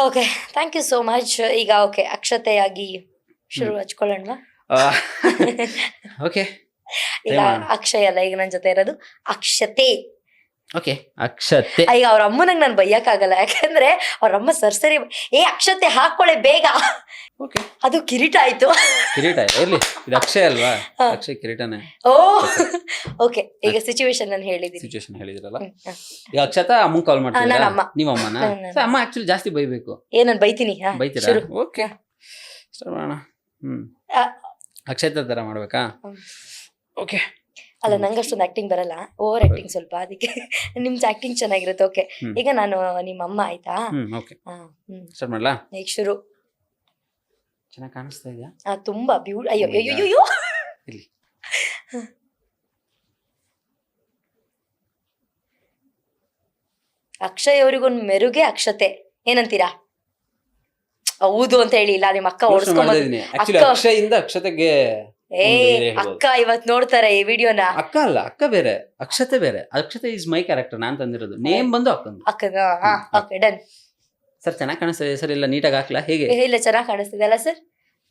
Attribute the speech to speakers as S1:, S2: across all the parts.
S1: Okay, thank you so much. ಈಗ okay, ಅಕ್ಷತೆಯಾಗಿ ಶುರು ಹಚ್ಕೊಳ್ಳೋಣವಾ?
S2: ಓಕೆ,
S1: ಈಗ ಅಕ್ಷಯ್ ಅಲ್ಲ, ಈಗ ನನ್ನ ಜೊತೆ ಇರೋದು ಅಕ್ಷತೆ.
S2: ಓಕೆ, ಅಕ್ಷತೆ.
S1: ಈಗ ಅವ್ರ ಅಮ್ಮನಂಗೆ ನಾನು ಬೈಯಕ್ಕಾಗಲ್ಲ, ಯಾಕಂದ್ರೆ ಅವ್ರ ಅಮ್ಮ ಸರ್ಸರಿ ಅಕ್ಷತೆ ಹಾಕೊಳ್ಳೆ ಬೇಗ.
S2: ಓಕೆ,
S1: ಅದು ಕಿರೀಟ ಆಯ್ತು.
S2: ಕಿರೀಟ ಇರ್ಲಿ, ಇದು ಅಕ್ಷಯ್ ಅಲ್ವಾ? ಅಕ್ಷಯ್ ಕಿರೀಟನೇ.
S1: ಓ ಓಕೆ, ಈಗ ಸಿಚುವೇಶನ್ ನಾನು ಹೇಳಿದೀನಿ.
S2: ಸಿಚುವೇಶನ್ ಹೇಳಿದ್ರಲ್ಲ. ಈಗ ಅಕ್ಷತಾ ಅಮ್ಮಂಗೆ ಕಾಲ್ ಮಾಡ್ತೀರಾ?
S1: ನನ್ನ ಅಮ್ಮ.
S2: ನಿಮ್ಮ ಅಮ್ಮನ? ಅಮ್ಮ ಆಕ್ಚುಲಿ ಜಾಸ್ತಿ ಬೈಬೇಕು.
S1: ನಾನು ಬೈತೀನಿ.
S2: ಬೈತೀರಾ? ಓಕೆ, ಸ್ಟಾರ್ಟ್ ಮಾಡೋಣ. ಅಕ್ಷತಾ ತರ ಮಾಡ್ಬೇಕಾ? ಓಕೆ.
S1: ಅಲ್ಲ, ನಂಗೆ ಅಷ್ಟೊಂದು ಆಕ್ಟಿಂಗ್ ಬರಲ್ಲ, ಓವರ್ ಆಕ್ಟಿಂಗ್ ಸ್ವಲ್ಪ, ಅದಕ್ಕೆ ನಿಮ್ದು ಆಕ್ಟಿಂಗ್ ಚೆನ್ನಾಗಿರುತ್ತೆ. ಓಕೆ, ಈಗ ನಾನು ನಿಮ್ಮ ಅಮ್ಮ ಆಯ್ತಾ?
S2: ಓಕೆ, ಸ್ಟಾರ್ಟ್ ಮಾಡ್ಲಾ?
S1: ಈಗ ಶುರು.
S2: ಚೆನ್ನಾಗಿ ಕಾಣಿಸ್ತಾ ಇದೆಯಾ?
S1: ತುಂಬಾ ಅಯ್ಯೋ ಅಯ್ಯೋ ಅಯ್ಯೋ.
S2: ಇಲ್ಲಿ
S1: ಅಕ್ಷಯ್ ಅವ್ರಿಗೊಂದು ಮೆರುಗೆ ಅಕ್ಷತೆ, ಏನಂತೀರಾ? ಹೌದು ಅಂತ ಹೇಳಿ, ಇಲ್ಲ ನಿಮ್ಮ ಅಕ್ಕ
S2: ಆಕ್ಚುಲಿ ಅಕ್ಷಯಿಂದ ಅಕ್ಷತೆಗೆ
S1: ಅಕ್ಕ ಇವತ್ ನೋಡ್ತಾರೆ ಈ ವಿಡಿಯೋನ.
S2: ಅಕ್ಕ ಅಲ್ಲ, ಅಕ್ಕ ಬೇರೆ, ಅಕ್ಷತೆ ಬೇರೆ. ಅಕ್ಷತೆ ಇಸ್ ಮೈ ಕ್ಯಾರೆಕ್ಟರ್, ನಾನ್ ತಂದಿರೋದು. ನೇಮ್ ಬಂದು ಅಕ್ಕಂದು.
S1: Okay, done
S2: sir. ಚೆನ್ನಾಗಿ ಕಾಣಿಸ್ತಿದೆ ಸರ್? ಇಲ್ಲ ನೀಟಾಗಿ ಹಾಕ್ಲಾ? ಹೇಗೆ?
S1: ಇಲ್ಲ, ಚೆನ್ನಾಗಿ ಕಾಣಿಸ್ತಿದೆ ಅಲ್ಲ ಸರ್?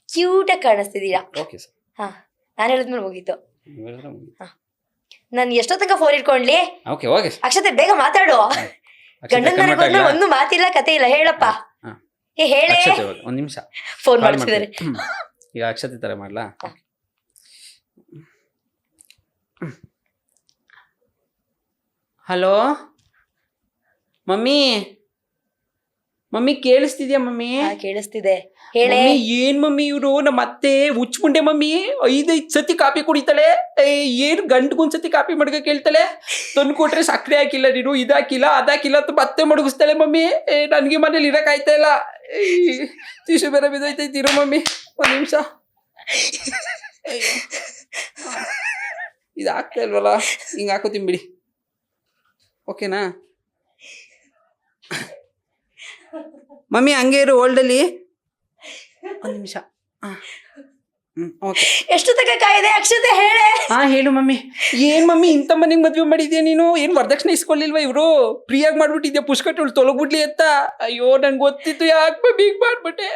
S1: ಕ್ಯೂಟ್ ಆಗಿ ಕಾಣಿಸ್ತಿದೀರಾ.
S2: Okay sir.
S1: ನಾನು ಹೇಳಿದ್ಮೇಲೆ ಮುಗೀತು. ನಾನು ಎಷ್ಟೋ ತನಕ ಫೋನ್ ಇಟ್ಕೊಂಡ್ಲಿ?
S2: Okay okay.
S1: ಅಕ್ಷತೆ ಬೇಗ ಮಾತಾಡು. ಗಂಡನ ಮನೆಗೆ ಒಂದು ಮಾತಿಲ್ಲ, ಕತೆ ಇಲ್ಲ, ಹೇಳಪ್ಪ. ಹೇಳೇ.
S2: ಒಂದ್ ನಿಮಿಷ,
S1: ಫೋನ್ ಮಾಡ್ತಿದ್ದಾರೆ.
S2: ಈಗ ಅಕ್ಷತೆ ತರ ಮಾಡ್ಲಾ? Hello mummy. ಮಮ್ಮಿ ಕೇಳಿಸ್ತಿದ್ಯಾ ಮಮ್ಮಿ?
S1: ಕೇಳಿಸ್ತಿದೆ, ಹೇಳೇ.
S2: ಏನ್ ಮಮ್ಮಿ ಇವ್ರು ನಮ್ಮ ಅತ್ತೆ ಹುಚ್ಮುಂಡೆ ಮಮ್ಮಿ. 5 ಸತಿ ಕಾಪಿ ಕುಡಿತಾಳೆ. ಏನ್ ಗಂಟ್ಗೊಂದ್ ಸತಿ ಕಾಪಿ ಮಡ್ಗ ಕೇಳ್ತಾಳೆ. ತಂದು ಕೊಟ್ರೆ ಸಕ್ಕರೆ ಹಾಕಿಲ್ಲ ನೀನು, ಇದಾಕಿಲ್ಲ ಅದಾಕಿಲ್ಲ ಅಂತ ಮತ್ತೆ ಮಡಗಿಸ್ತಾಳೆ ಮಮ್ಮಿ. ನನ್ಗೆ ಮನೇಲಿ ಇರಕ್ ಆಯ್ತಾ ಇಲ್ಲ. ಟಿಶ್ಯೂ ಬೇರೆ ಬಿದ್ದೈತೈತಿರು ಮಮ್ಮಿ. ಒಂದ್ ನಿಮಿಷ. ಇದು ಆಗ್ತಾ ಇಲ್ವಲ್ಲ, ಹಿಂಗ ಹಾಕೋತೀನಿ ಬಿಡಿ. ಓಕೆನಾ ಮಮ್ಮಿ? ಹಂಗೆ ಇರು ಹೋಲ್ಡಲ್ಲಿ. ಒಂದ್ ನಿಮಿಷ. ಓಕೆ.
S1: ಎಷ್ಟು ತನಕ ಕಾಯಿದೆ ಅಕ್ಷತೆ, ಹೇಳೆ.
S2: ಹೇಳು ಮಮ್ಮಿ. ಏನ್ ಮಮ್ಮಿ ಇಂಥ ಮನೆಗೆ ಮದ್ವೆ ಮಾಡಿದ್ಯಾ ನೀನು? ಏನ್ ವರದಕ್ಷಿಣೆ ಇಸ್ಕೊಳ್ಲಿಲ್ವಾ ಇವ್ರು? ಫ್ರೀಯಾಗಿ ಮಾಡ್ಬಿಟ್ಟಿದ್ಯಾ ಪುಷ್ಕಟ್ಟುಳು ತೊಲಗ್ಬಿಡ್ಲಿ ಅಂತ? ಅಯ್ಯೋ, ನನ್ಗೆ ಗೊತ್ತಿತ್ತು, ಯಾಕೆ ಮಮ್ಮಿ ಹಿಂಗ್ ಮಾಡ್ಬಿಟ್ಟೆ?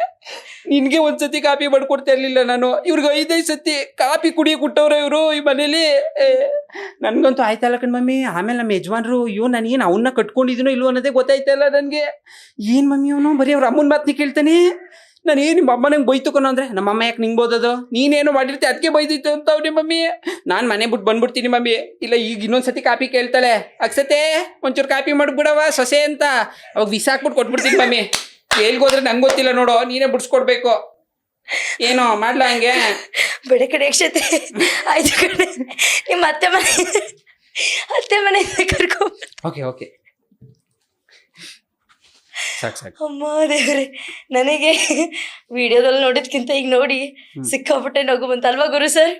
S2: ನಿನ್ಗೆ ಒಂದ್ಸತಿ ಕಾಪಿ ಮಾಡ್ಕೊಡ್ತಾ ಇರ್ಲಿಲ್ಲ ನಾನು. ಇವ್ರಿಗೆ 5 ಸತಿ ಕಾಪಿ ಕುಡಿಯೋ ಕೊಟ್ಟವ್ರೆ ಇವರು ಈ ಮನೇಲಿ. ನನ್ಗಂತೂ ಆಯ್ತಲ್ಲ ಕಣ್ ಮಮ್ಮಿ. ಆಮೇಲೆ ನಮ್ಮ ಯಜಮಾನ್ರು, ಅಯ್ಯೋ ನಾನು ಏನು ಅವನ್ನ ಕಟ್ಕೊಂಡಿದ್ದೀನೋ ಇಲ್ವೋ ಅನ್ನೋದೇ ಗೊತ್ತಾಯ್ತಾ ಇಲ್ಲ ನನ್ಗೆ. ಏನ್ ಮಮ್ಮಿ ಅವನು ಬರೀ ಅವ್ರ ಅಮ್ಮನ ಮಾತನ್ನ ಕೇಳ್ತಾನೆ. ನಾನು ನಿಮ್ಮ ಅಮ್ಮ ನಂಗೆ ಬೈತುಕೊನೋ ಅಂದ್ರೆ, ನಮ್ಮ ಅಮ್ಮ ಯಾಕೆ ನಿಂಗೆ ಬೋದದು? ನೀನೇನೋ ಮಾಡಿರ್ತಿ ಅದಕ್ಕೆ ಬೈದಿತ್ತು ಅಂತ ಅವ್ನಿ ಮಮ್ಮಿ. ನಾನು ಮನೆ ಬಿಟ್ಟು ಬಂದ್ಬಿಡ್ತೀನಿ ಮಮ್ಮಿ. ಇಲ್ಲ, ಈಗ ಇನ್ನೊಂದ್ಸತಿ ಕಾಪಿ ಕೇಳ್ತಾಳೆ. ಅಕ್ಷತೆ ಒಂಚೂರು ಕಾಪಿ ಮಾಡ್ಬಿಡವ ಸೊಸೆ ಅಂತ. ಅವಾಗ ವಿಸ ಹಾಕ್ಬಿಟ್ಟು ಕೊಟ್ಬಿಡ್ತೀನಿ ಮಮ್ಮಿ. ಎಲ್ಗೋದ್ರೆ ನಂಗೆ ಗೊತ್ತಿಲ್ಲ ನೋಡೋ, ನೀನೇ ಬಿಡ್ಸ್ಕೊಡ್ಬೇಕು. ಏನೋ ಮಾಡ್ಲಾ ಹಂಗೆ?
S1: ಬೆಳೆ ಕಡೆ ಅಕ್ಷತೆ ಆಯ್ತು ಕಡೆ. ನಿಮ್ಮ ಅತ್ತೆ ಮನೆ ಕರ್ಕೊ.
S2: ಓಕೆ ಓಕೆ, ಸಾಕು ಸಾಕು.
S1: ಅಮ್ಮ ದೇವ್ರೆ, ನನಗೆ ವಿಡಿಯೋದಲ್ಲಿ ನೋಡಿದ್ಕಿಂತ ಈಗ ನೋಡಿ ಸಿಕ್ಕಾಪಟ್ಟೆ ನಗು ಬಂತ ಅಲ್ವಾ ಗುರು ಸರ್?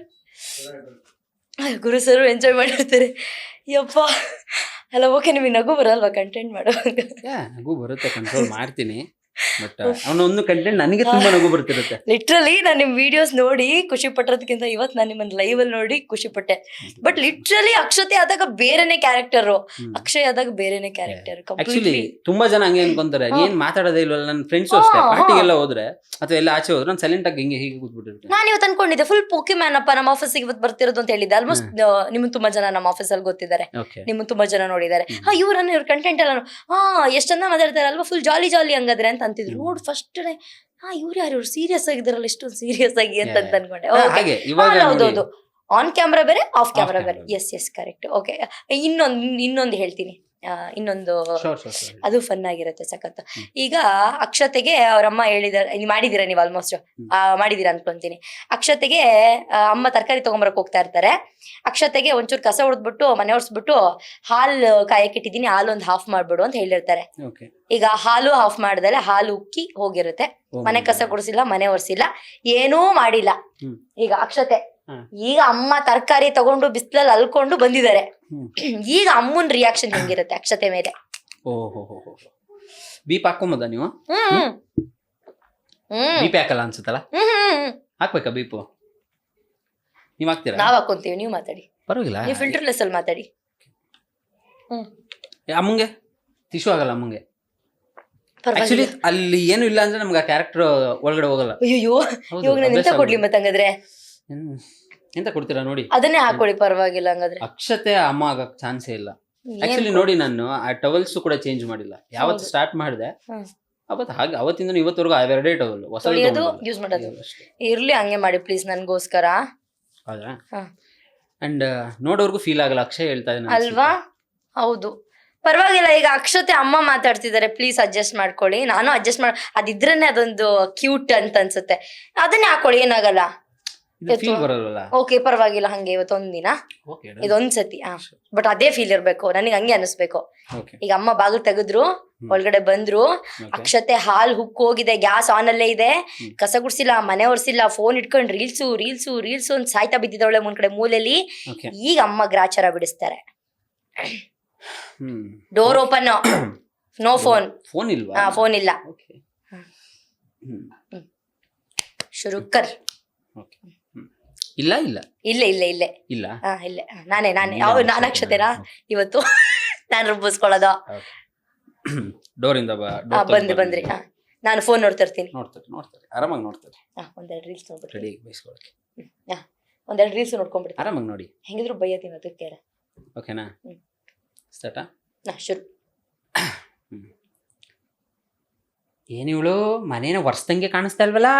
S1: ಗುರು ಸರ್ ಎಂಜಾಯ್ ಮಾಡಿರ್ತಾರೆ. ಯಪ್ಪ ಅಲ್ಲ, ಓಕೆ. ನಿಮಗೆ ನಗು ಬರಲ್ವಾ ಕಂಟೆಂಟ್ ಮಾಡುವಾಗ?
S2: ನಗು ಬರುತ್ತೆ, ಕಂಟ್ರೋಲ್ ಮಾಡ್ತೀನಿ. ಬಟ್ ಅವನೊಂದು ಕಂಟೆಂಟ್ ನನಗೆ ತುಂಬಾ ನಗು ಬರ್ತಿರುತ್ತೆ.
S1: ಲಿಟ್ರಲಿ ನಾನು ನಿಮ್ ವಿಡಿಯೋಸ್ ನೋಡಿ ಖುಷಿ ಪಟ್ಟಿರೋದಕ್ಕಿಂತ ಇವತ್ತು ನಾನು ನಿಮ್ಮನ್ನ ಲೈವ್ ಅಲ್ಲಿ ನೋಡಿ ಖುಷಿ ಪಟ್ಟೆ. ಬಟ್ ಲಿಟ್ರಲಿ ಅಕ್ಷತೆ ಆದಾಗ ಬೇರೆನೆ ಕ್ಯಾರೆಕ್ಟರ್, ಅಕ್ಷಯ್ ಆದಾಗ ಬೇರೆನೆ ಕ್ಯಾರೆಕ್ಟರ್.
S2: ಆಕ್ಚುಲಿ ತುಂಬಾ ಜನ ಹಂಗೆ ಅನ್ಕೊಂತಾರೆ, ಏನ್ ಮಾತಾಡೋದೇ ಇಲ್ವಲ್ಲ. ನನ್ನ ಫ್ರೆಂಡ್ಸ್ ಅಷ್ಟೇ, ಪಾರ್ಟಿಗೆಲ್ಲ ಹೋದ್ರೆ ಅಥವಾ ಎಲ್ಲ ಆಚೆ ಹೋದ್ರೆ ನಾನು ಸೈಲೆಂಟ್ ಆಗಿ ಹಿಂಗೆ ಹೀಗೆ ಕೂತ್ಬಿಟ್ಟಿರ್ತೀನಿ.
S1: ನಾನು ಇವತ್ತು ಅನ್ಕೊಂಡಿದ್ದೆ ಫುಲ್ ಪೋಕಿ ಮ್ಯಾನ್ ಅಪ್ಪ ನಮ್ಮ ಆಫೀಸಿಗೆ ಇವತ್ತು ಬರ್ತಿರೋದು ಅಂತ ಹೇಳಿದ್ದೆ. ಆಲ್ಮೋಸ್ಟ್ ನಿಮ್ಮನ್ನು ತುಂಬಾ ಜನ ನಮ್ಮ ಆಫೀಸಲ್ಲಿ ಗೊತ್ತಿದ್ದಾರೆ, ನಿಮ್ಮನ್ನು ತುಂಬಾ ಜನ ನೋಡಿದ್ದಾರೆ. ಇವ್ರ ಕಂಟೆಂಟ್ ಎಲ್ಲ ಎಷ್ಟ್ ಚಂದ ಮಾತಾಡ್ತಾರೆ ಅಲ್ವಾ, ಫುಲ್ ಜಾಲಿ ಜಾಲಿ ಹಂಗಾದ್ರೆ ಅಂತ ಅಂತಿದ್ರು. ನೋಡ್ ಫಸ್ಟ್ ಇವ್ರು ಯಾರು, ಇವ್ರು ಸೀರಿಯಸ್ ಆಗಿದಾರಲ್ಲ, ಇಷ್ಟೊಂದು ಸೀರಿಯಸ್ ಆಗಿ ಅಂತ ಅನ್ಕೊಂಡೆ. ಹೌದೌದು, ಆನ್ ಕ್ಯಾಮ್ರಾ ಬೇರೆ, ಆಫ್ ಕ್ಯಾಮ್ರಾ ಬೇರೆ. Yes correct. ಓಕೆ, ಇನ್ನೊಂದು ಹೇಳ್ತೀನಿ. ಇನ್ನೊಂದು ಅದು ಫನ್ ಆಗಿರುತ್ತೆ ಸಖತ್. ಈಗ ಅಕ್ಷತೆಗೆ ಅವ್ರಮ್ಮ ಹೇಳಿದಾರೆ, ಮಾಡಿದೀರಾ ನೀವು ಆಲ್ಮೋಸ್ಟ್ ಮಾಡಿದೀರಾ ಅನ್ಕೊಂತೀನಿ. ಅಕ್ಷತೆಗೆ ಅಮ್ಮ ತರಕಾರಿ ತಗೊಂಬರಕ್ ಹೋಗ್ತಾ ಇರ್ತಾರೆ. ಅಕ್ಷತೆಗೆ ಒಂಚೂರು ಕಸ ಹೊಡೆದ್ಬಿಟ್ಟು ಮನೆ ಒರ್ಸ್ಬಿಟ್ಟು ಹಾಲು ಕಾಯಕ್ಕಿಟ್ಟಿದ್ದೀನಿ, ಹಾಲು ಒಂದು ಹಾಫ್ ಮಾಡ್ಬಿಡು ಅಂತ ಹೇಳಿರ್ತಾರೆ. ಈಗ ಹಾಲು ಹಾಫ್ ಮಾಡ್ದಲೆ ಹಾಲು ಉಕ್ಕಿ ಹೋಗಿರುತ್ತೆ. ಮನೆ ಕಸ ಗುಡಿಸಿಲ್ಲ, ಮನೆ ಒರ್ಸಿಲ್ಲ, ಏನೂ ಮಾಡಿಲ್ಲ. ಈಗ ಅಕ್ಷತೆ ಈಗ ಅಮ್ಮ ತರಕಾರಿ ತಗೊಂಡು ಬಿಸಿಲಲ್ಲಿ ಅಲ್ಕೊಂಡು ಬಂದಿದ್ದಾರೆ. ಈಗ ಅಮ್ಮನ್ ರಿಯಾಕ್ಷನ್ ಹೆಂಗಿರುತ್ತೆ ಅಕ್ಷತೆ ಮೇಲೆ?
S2: ಓಹೋ, ಬೀಪ್ ಹಾಕೊಂಬೋದ ನೀವು? ಬೀಪ್ ಹಾಕಲ್ಲ ಅನ್ಸುತ್ತಲ್ಲ, ಹಾಕ್ಬೇಕಾ ಬೀಪು? ನೀವ್ ಹಾಕ್ತೀರಾ?
S1: ನಾವ್ ಹಾಕೊಂತೀವಿ, ನೀವು ಮಾತಾಡಿ,
S2: ಪರವಾಗಿಲ್ಲ.
S1: ನೀವು ಫಿಲ್ಟರ್ಲೆಸ್ ಅಲ್ಲಿ ಮಾತಾಡಿ.
S2: ಅಮ್ಮಂಗೆ ಟಿಶ್ಯೂ ಆಗಲ್ಲ ಅಮ್ಮಂಗೆ. ಆಕ್ಚುಲಿ ಅಲ್ಲಿ ಏನು ಇಲ್ಲ ಅಂದ್ರೆ ನಮ್ಗೆ ಆ ಕ್ಯಾರೆಕ್ಟರ್ ಒಳಗಡೆ ಹೋಗಲ್ಲ.
S1: ಅಯ್ಯೋ
S2: ಹೌದು,
S1: ಇವಾಗ ನಾನು ಎಂತ
S2: ಅಭ್ಯಾಸ
S1: ಕೊಡ್ಲಿ ಮತ್ತೆ ಹಂಗಾದ್ರೆ?
S2: ಎಂತ ಕೊಡ್ತೀರಾ ನೋಡಿ,
S1: ಅದನ್ನೇ ಹಾಕೊಳ್ಳಿ ಪರವಾಗಿಲ್ಲ ಹಂಗಾದ್ರೆ.
S2: ಅಕ್ಷತೆ ಅಮ್ಮ ಆಗಕ್ ಚಾನ್ಸೇ ಇಲ್ಲ. ಆಕ್ಚುಲಿ ನೋಡಿ, ನಾನು ಆ ಟವಲ್ಸ್ ಕೂಡ ಚೇಂಜ್ ಮಾಡಿಲ್ಲ. ಯಾವತ್ತು ಸ್ಟಾರ್ಟ್ ಮಾಡಿದೆ ಅವತ್ತು ಹಾಗೆ ಅವತ್ತಿಂದ ಇವತ್ತವರೆಗೂ ಅವೆರಡೇ ಟವಲ್
S1: ತೊಳೆಯೋದು ಯೂಸ್ ಮಾಡೋದು. ಇರ್ಲಿ ಹಂಗೆ ಮಾಡಿ ಪ್ಲೀಸ್ ನನ್ಗೋಸ್ಕರ.
S2: ಹೌದಾ? ಅಂಡ್ ನೋಡೋರ್ಗು ಫೀಲ್ ಆಗಲ್ಲ. ಅಕ್ಷಯ್ ಹೇಳ್ತಾ ಇದ್ದಾನೆ
S1: ಅಲ್ವಾ? ಹೌದು, ಪರವಾಗಿಲ್ಲ. ಈಗ ಅಕ್ಷತೆ ಅಮ್ಮ ಮಾತಾಡ್ತಿದ್ದಾರೆ, ಪ್ಲೀಸ್ ಅಡ್ಜಸ್ಟ್ ಮಾಡ್ಕೊಳ್ಳಿ. ನಾನು ಅಡ್ಜಸ್ಟ್ ಅದಿದ್ರೇನೆ ಅದೊಂದು ಕ್ಯೂಟ್ ಅಂತ ಅನ್ಸುತ್ತೆ. ಅದನ್ನೇ ಹಾಕೊಳ್ಳಿ, ಏನಾಗಲ್ಲ.
S2: ಫೀಲ್ ಬರಲ್ಲ.
S1: ಓಕೆ ಪರವಾಗಿಲ್ಲ, ಹಂಗೆ ಇವತ್ತೊಂದಿನ ಇದೊಂದ್ಸತಿ. ಬಟ್ ಅದೇ ಫೀಲ್ ಇರ್ಬೇಕು, ನನಗೆ ಹಂಗೆ ಅನಿಸ್ಬೇಕು. ಈಗ ಅಮ್ಮ ಬಾಗಿಲು ತೆಗೆದ್ರು, ಒಳಗಡೆ ಬಂದ್ರು, ಅಕ್ಷತೆ ಹಾಲ್ ಹುಕ್ ಹೋಗಿದೆ, ಗ್ಯಾಸ್ ಆನ್ ಅಲ್ಲೇ ಇದೆ, ಕಸ ಗುಡ್ಸಿಲ್ಲ, ಮನೆ ಒರ್ಸಿಲ್ಲ, ಫೋನ್ ಇಟ್ಕೊಂಡು ರೀಲ್ಸು ರೀಲ್ಸು ರೀಲ್ಸು ಅಂತ ಸಾಯ್ತಾ ಬಿದ್ದಿದ್ದವಳೆ ಮುಂದ್ ಕಡೆ ಮೂಲೆಯಲ್ಲಿ. ಈಗ ಅಮ್ಮ ಗ್ರಾಚಾರ ಬಿಡಿಸ್ತಾರೆ. Door open, no phone.
S2: Phone ಇಲ್ವಾ?
S1: ಫೋನ್ ಇಲ್ಲ. ಶುರುಕರ್.
S2: ಇಲ್ಲ ಇಲ್ಲ
S1: ಇಲ್ಲ ಇಲ್ಲ ಇಲ್ಲೇ
S2: ಇಲ್ಲ
S1: ಇಲ್ಲ. ನಾನೇ ನಾನು ಅಕ್ಷತೆನಾ ಇವತ್ತು ನಾನು ರುಬ್ಬಿಸ್ಕೊಳ್ಳೋದು.
S2: ಡೋರ್ ಇಂದ
S1: ಬಂದ್ರಿ. ನಾನು ಫೋನ್ ನೋಡ್ತಿರ್ತೀನಿ.
S2: ನೋಡ್ತಾರೆ ಆರಾಮಾಗಿ ನೋಡ್ತಾರೆ.
S1: ಒಂದೆರಡು ರೀಲ್ಸ್ ನೋಡ್ಬಿಟ್ಟು
S2: ರೆಡಿ ಬೈಸ್ಕೊಳಕ್ಕೆ.
S1: ಒಂದೆರಡು ರೀಲ್ಸ್ ನೋಡ್ಕೊಂಡ್ಬಿಡ್ತೀನಿ.
S2: ಆರಾಮಾಗಿ ನೋಡಿ.
S1: ಹೆಂಗಿದ್ರು ಬೈಯತ್ತೀನಿ ಅದಕ್ಕೆ.
S2: ಓಕೆನಾ? ಸ್ಟಾರ್ಟಾ?
S1: ಶುರು.
S2: ಏನಿವಳು ಮನೇನ ವರ್ಷದಂಗೆ ಕಾಣಿಸ್ತಾ ಇಲ್ವಲ್ಲ?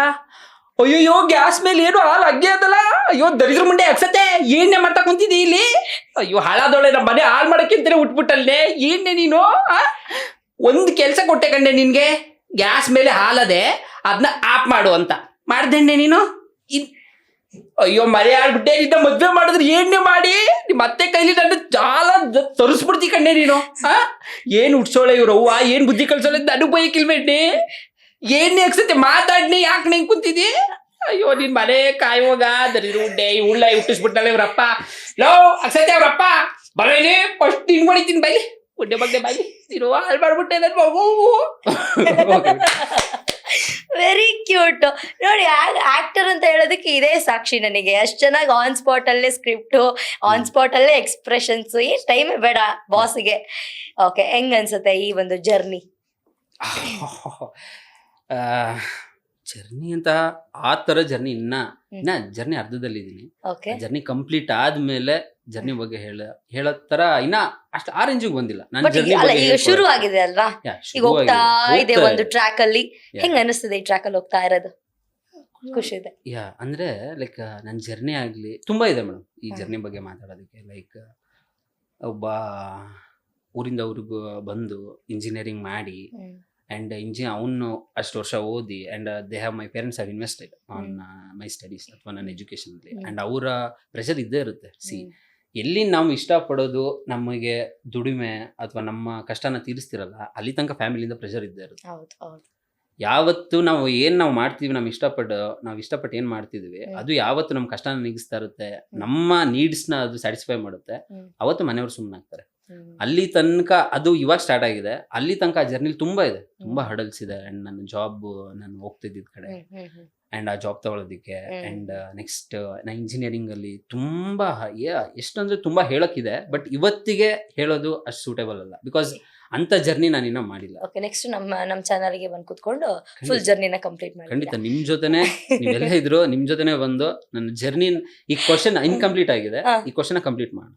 S2: ಅಯ್ಯೋ, ಗ್ಯಾಸ್ ಮೇಲೆ ಏನು ಹಾಲು ಅಗ್ಗೆ ಅದಲ್ಲ. ಅಯ್ಯೋ ದರಿದ್ರ ಮುಂಡೆ ಅಕ್ಸತ್ತೆ, ಏನೇ ಮಾಡ್ತಾ ಕುಂತಿದ್ದಿ ಇಲ್ಲಿ? ಅಯ್ಯೋ ಹಾಳಾದವಳೆ, ನಮ್ಮ ಮನೆ ಹಾಳು ಮಾಡಕ್ಕಿಂತಾನೆ ಉಟ್ಬಿಟ್ಟಲ್ಲೆ. ಏನೇ ನೀನು? ಒಂದು ಕೆಲಸ ಕೊಟ್ಟೆ ಕಂಡೆ ನಿನ್ಗೆ, ಗ್ಯಾಸ್ ಮೇಲೆ ಹಾಲದೆ ಅದನ್ನ ಆಫ್ ಮಾಡು ಅಂತ. ಮಾಡ್ದೇನೆ ನೀನು? ಅಯ್ಯೋ ಮನೆ ಆಡ್ಬಿಟ್ಟೆ. ನಿನ್ನ ಮದ್ವೆ ಮಾಡಿದ್ರೆ ಏನೇ ಮಾಡಿ ನಿಮ್ಮ ಅತ್ತೆ ಕೈಲಿ ನನ್ನ ಜಾಲ ತರಿಸ್ಬಿಡ್ತಿ ಕಂಡೆ ನೀನು. ಏನ್ ಉಡ್ಸೋಳೆ ಇವ್ರು ಅವ್ವ, ಏನ್ ಬುದ್ಧಿ ಕಳ್ಸೋಳೆ ನನಗ್ ಬೈಕಿಲ್ಬೇಡಿ. ಏನೇ ಅಕ್ಸತ್ತೆ ಮಾತಾಡ್ನಿ, ಯಾಕೆ ನಂಗೆ ಕುಂತಿದ್ದಿ? ಅಯ್ಯೋ ನಿನ್ ಮನೆ ಕಾಯೋಗ ದರಿದ್ರು ಉಡ್ಡೆ ಉಳ್ಳ ಹುಟ್ಟಿಸ್ಬಿಟ್ಟಲ್ಲ ಇವ್ರಪ್ಪ. ಲೋ ಅಕ್ಸತ್ತೆ ಅವ್ರಪ್ಪ ಬರಲಿ, ಫಸ್ಟ್ ನಿನ್ ಮಾಡಿದ್ದೀನಿ ಬೈಲಿ, ಉಡ್ಡೆ ಬಗ್ಗೆ ಬೈಲಿ. ನೀನು ಹಾಳು ಮಾಡ್ಬಿಟ್ಟೆ ನನ್ ಮಗು.
S1: ವೆರಿ ಕ್ಯೂಟ್ ನೋಡಿ. ಆಕ್ಟರ್ ಅಂತ ಹೇಳೋದಕ್ಕೆ ಇದೇ ಸಾಕ್ಷಿ ನನಗೆ. ಅಷ್ಟ್ ಚೆನ್ನಾಗಿ ಆನ್ ಸ್ಪಾಟ್ ಅಲ್ಲೇ ಸ್ಕ್ರಿಪ್ಟ್, ಆನ್ ಸ್ಪಾಟ್ ಅಲ್ಲೇ ಎಕ್ಸ್ಪ್ರೆಷನ್ಸ್. ಏನ್ ಟೈಮೇ ಬೇಡ ಬಾಸ್ಗೆ. ಓಕೆ, ಹೆಂಗ್ ಅನ್ಸುತ್ತೆ ಈ ಒಂದು ಜರ್ನಿ?
S2: ಜರ್ನಿ ಅಂತ ಆ ತರ ಜರ್ನಿ ಇನ್ನ ಜರ್ನಿ ಅರ್ಧದಲ್ಲಿದ್ದೀನಿ. ಜರ್ನಿ ಕಂಪ್ಲೀಟ್ ಆದ್ಮೇಲೆ ಜರ್ನಿ ಬಗ್ಗೆ ಹೇಳೋ ತರ ಇನ್ನ ಅಷ್ಟು ಆ ರೇಂಜಿಗೆ ಬಂದಿಲ್ಲ.
S1: ಈಗ ಶುರು ಆಗಿದೆ ಅಲ್ವಾ? ಈಗ ಹೋಗ್ತಾ ಇದೆ ಒಂದು ಟ್ರ್ಯಾಕ್ ಅಲ್ಲಿ. ಹೆಂಗ್ ಅನಿಸ್ತದೆ ಈ ಟ್ರ್ಯಾಕ್ ಅಲ್ಲಿ ಹೋಗ್ತಾ ಇರೋದು? ಖುಷಿ ಇದೆ.
S2: ಅಂದ್ರೆ ಲೈಕ್ ನನ್ನ ಜರ್ನಿ ಆಗ್ಲಿ ತುಂಬಾ ಇದೆ ಮೇಡಮ್ ಈ ಜರ್ನಿ ಬಗ್ಗೆ ಮಾತಾಡೋದಕ್ಕೆ. ಲೈಕ್ ಒಬ್ಬ ಊರಿಂದ ಊರಿಗೂ ಬಂದು ಇಂಜಿನಿಯರಿಂಗ್ ಮಾಡಿ and ಅವನು ಅಷ್ಟು ವರ್ಷ ಓದಿ and they have my parents have invested on my studies ಅಥವಾ ನನ್ನ ಎಜುಕೇಶನ್ ಅಲ್ಲಿ. ಅಂಡ್ ಅವರ ಪ್ರೆಷರ್ ಇದ್ದೇ ಇರುತ್ತೆ. ಎಲ್ಲಿ ನಾವು ಇಷ್ಟಪಡೋದು ನಮಗೆ ದುಡಿಮೆ ಅಥವಾ ನಮ್ಮ ಕಷ್ಟನ ತೀರಿಸ್ತಿರಲ್ಲ, ಅಲ್ಲಿ ತನಕ ಫ್ಯಾಮಿಲಿಯಿಂದ ಪ್ರೆಷರ್ ಇದ್ದೇ ಇರುತ್ತೆ. ಯಾವತ್ತು ನಾವು ನಾವು ಮಾಡ್ತೀವಿ, ನಾವು ಇಷ್ಟಪಟ್ಟು ಏನ್ ಮಾಡ್ತಿದ್ವಿ ಅದು ಯಾವತ್ತು ನಮ್ಮ ಕಷ್ಟನ ನೀಗಿಸ್ತಾ ಇರುತ್ತೆ, ನಮ್ಮ ನೀಡ್ಸ್ನ ಅದು ಸ್ಯಾಟಿಸ್ಫೈ ಮಾಡುತ್ತೆ, ಅವತ್ತು ಮನೆಯವರು ಸುಮ್ಮನಾಗ್ತಾರೆ. ಅಲ್ಲಿ ತನಕ ಅದು ಇವಾಗ ಸ್ಟಾರ್ಟ್ ಆಗಿದೆ. ಅಲ್ಲಿ ತನಕ ಆ ಜರ್ನಿಲಿ ತುಂಬಾ ಇದೆ, ತುಂಬಾ ಹಡಲ್ಸ್ ಇದೆ. ಅಂಡ್ ನನ್ನ ಜಾಬ್ ನಾನು ಹೋಗ್ತಿದ್ದಿದ್ ಕಡೆ ಅಂಡ್ ಆ ಜಾಬ್ ತಗೊಳ್ಳೋದಿಕ್ಕೆ ಅಂಡ್ ನೆಕ್ಸ್ಟ್ ನಾ ಇಂಜಿನಿಯರಿಂಗ್ ಅಲ್ಲಿ ತುಂಬಾ ಎಷ್ಟಂದ್ರೆ ತುಂಬಾ ಹೇಳಕ್ಕಿದೆ. ಬಟ್ ಇವತ್ತಿಗೆ ಹೇಳೋದು ಅಷ್ಟು ಸೂಟೇಬಲ್ ಅಲ್ಲ, ಬಿಕಾಸ್ ಅಂತ ಜರ್ನಿ ನಾನು ಇನ್ನೂ ಮಾಡಿಲ್ಲ.
S1: ಓಕೆ, ನೆಕ್ಸ್ಟ್ ನಮ್ಮ ಚಾನಲ್ಗೆ ಬಂದು ಕೂತ್ಕೊಂಡು ಫುಲ್ ಜರ್ನಿನ ಕಂಪ್ಲೀಟ್ ಮಾಡಿ.
S2: ಖಂಡಿತ ನಿಮ್ ಜೊತೆನೆ ನೀವೆಲ್ಲ ಇದ್ರು ನಿಮ್ ಜೊತೆನೆ ಬಂದು ನನ್ನ ಜರ್ನಿ, ಈ ಕ್ವಶನ್ ಇನ್ಕಂಪ್ಲೀಟ್ ಆಗಿದೆ, ಈ ಕ್ವಶನ್ ಕಂಪ್ಲೀಟ್ ಮಾಡೋಣ.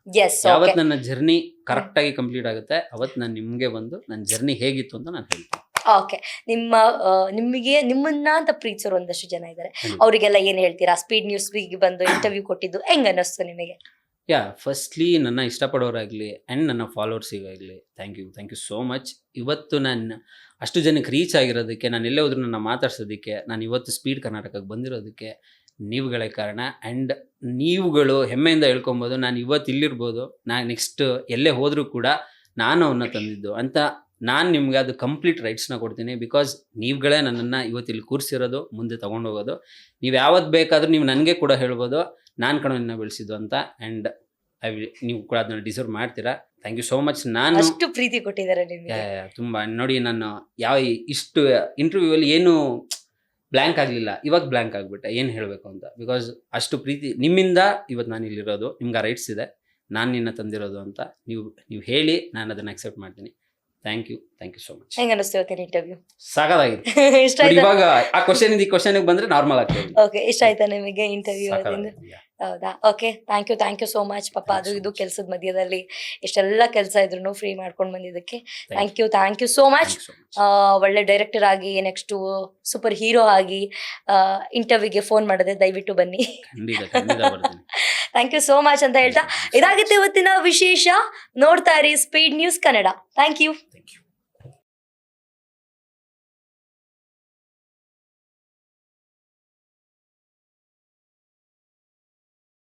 S2: ಯಾವತ್ ನನ್ನ ಜರ್ನಿ ಕರೆಕ್ಟ್ ಆಗಿ ಕಂಪ್ಲೀಟ್ ಆಗುತ್ತೆ ಅವತ್ ನಾನು ನಿಮ್ಗೆ ಬಂದು ನನ್ನ ಜರ್ನಿ ಹೇಗಿತ್ತು ಅಂತ ನಾನು ಹೇಳ್ತೀನಿ.
S1: ಓಕೆ, ನಿಮ್ಮನ್ನ ಅಂತ ಪ್ರೀತಿಸೋರು ಒಂದಷ್ಟು ಜನ ಇದ್ದಾರೆ, ಅವರಿಗೆಲ್ಲ ಏನ್ ಹೇಳ್ತೀರಾ? ಸ್ಪೀಡ್ ನ್ಯೂಸ್ ಬಂದು ಇಂಟರ್ವ್ಯೂ ಕೊಟ್ಟಿದ್ದು ಹೆಂಗ್ ಅನ್ನಿಸ್ತು ನಿಮಗೆ?
S2: ಫಸ್ಟ್ಲಿ ನನ್ನ ಇಷ್ಟಪಡೋರಾಗಲಿ ಆ್ಯಂಡ್ ನನ್ನ ಫಾಲೋವರ್ಸಿಗಾಗಲಿ ಥ್ಯಾಂಕ್ ಯು ಸೋ ಮಚ್. ಇವತ್ತು ನಾನು ಅಷ್ಟು ಜನಕ್ಕೆ ರೀಚ್ ಆಗಿರೋದಕ್ಕೆ, ನಾನು ಎಲ್ಲೇ ಹೋದ್ರೂ ನನ್ನ ಮಾತಾಡ್ಸೋದಕ್ಕೆ, ನಾನು ಇವತ್ತು ಸ್ಪೀಡ್ ಕರ್ನಾಟಕಕ್ಕೆ ಬಂದಿರೋದಕ್ಕೆ ನೀವುಗಳೇ ಕಾರಣ. ಆ್ಯಂಡ್ ನೀವುಗಳು ಹೆಮ್ಮೆಯಿಂದ ಹೇಳ್ಕೊಬೋದು ನಾನು ಇವತ್ತು ಇಲ್ಲಿರ್ಬೋದು, ನಾನು ನೆಕ್ಸ್ಟ್ ಎಲ್ಲೇ ಹೋದರೂ ಕೂಡ ನಾನು ಅವನ್ನ ತಂದಿದ್ದು ಅಂತ ನಾನು ನಿಮ್ಗೆ ಅದು ಕಂಪ್ಲೀಟ್ ರೈಟ್ಸ್ನ ಕೊಡ್ತೀನಿ. ಬಿಕಾಸ್ ನೀವುಗಳೇ ನನ್ನನ್ನು ಇವತ್ತು ಇಲ್ಲಿ ಕೂರಿಸಿರೋದು, ಮುಂದೆ ತೊಗೊಂಡೋಗೋದು. ನೀವು ಯಾವತ್ತು ಬೇಕಾದರೂ ನೀವು ನನಗೆ ಕೂಡ ಹೇಳ್ಬೋದು ನಾನು ಕಣವನ್ನು ಬೆಳೆಸಿದ್ದು ಅಂತ. ಆ್ಯಂಡ್ ನೀವು ಕೂಡ ಅದನ್ನ ಡಿಸರ್ವ್ ಮಾಡ್ತೀರಾ. Thank you so much. ನಾನು
S1: ಅಷ್ಟು ಪ್ರೀತಿ ಕೊಟ್ಟಿದ್ದಾರೆ ನಿಮಗೆ
S2: ತುಂಬ. ನೋಡಿ, ನಾನು ಇಷ್ಟು ಇಂಟರ್ವ್ಯೂ ಅಲ್ಲಿ ಏನು ಬ್ಲ್ಯಾಂಕ್ ಆಗಲಿಲ್ಲ, ಇವಾಗ ಬ್ಲ್ಯಾಂಕ್ ಆಗಿಬಿಟ್ಟೆ ಏನು ಹೇಳಬೇಕು ಅಂತ. ಬಿಕಾಸ್ ಅಷ್ಟು ಪ್ರೀತಿ ನಿಮ್ಮಿಂದ ಇವತ್ತು ನಾನು ಇಲ್ಲಿರೋದು. ನಿಮ್ಗೆ ಆ ರೈಟ್ಸ್ ಇದೆ, ನಾನು ನಿನ್ನ ತಂದಿರೋದು ಅಂತ ನೀವು ಹೇಳಿ ನಾನು ಅದನ್ನು ಅಕ್ಸೆಪ್ಟ್ ಮಾಡ್ತೀನಿ. Thank you so much.
S1: ಹೆಂಗ ಅನಿಸ್ತು ಇವತ್ತಿನ ಇಂಟರ್ವ್ಯೂ?
S2: ಸಾಕಾಗಿದೆ.
S1: ಇಷ್ಟ ಆಯ್ತಾ?
S2: ಇವಾಗ ಆ ಕ್ವಶನ್ ಈ ಕ್ವಶನ್ ಬಂದ್ರೆ ನಾರ್ಮಲ್ ಆಗ್ತದೆ.
S1: ಓಕೆ, ಇಷ್ಟ ಆಯ್ತಾ ನಿಮಗೆ ಇಂಟರ್ವ್ಯೂ? ಹೌದಾ? Okay, thank you so much ಪಾಪ. ಅದು ಇದು ಕೆಲಸದ ಮಧ್ಯದಲ್ಲಿ ಎಷ್ಟೆಲ್ಲ ಕೆಲಸ ಇದ್ರು ಫ್ರೀ ಮಾಡ್ಕೊಂಡು ಬಂದಿದ್ದಕ್ಕೆ ಥ್ಯಾಂಕ್ ಯು ಸೋ ಮಚ್. ಒಳ್ಳೆ ಡೈರೆಕ್ಟರ್ ಆಗಿ ನೆಕ್ಸ್ಟ್ ಸೂಪರ್ ಹೀರೋ ಆಗಿ ಇಂಟರ್ವ್ಯೂಗೆ ಫೋನ್ ಮಾಡದೆ ದಯವಿಟ್ಟು ಬನ್ನಿ. ಥ್ಯಾಂಕ್ ಯು ಸೋ ಮಚ್ ಅಂತ ಹೇಳ್ತಾ ಇದಾಗಿತ್ತು ಇವತ್ತಿನ ವಿಶೇಷ. ನೋಡ್ತಾ ಇರಿ speed news Kannada. Thank you.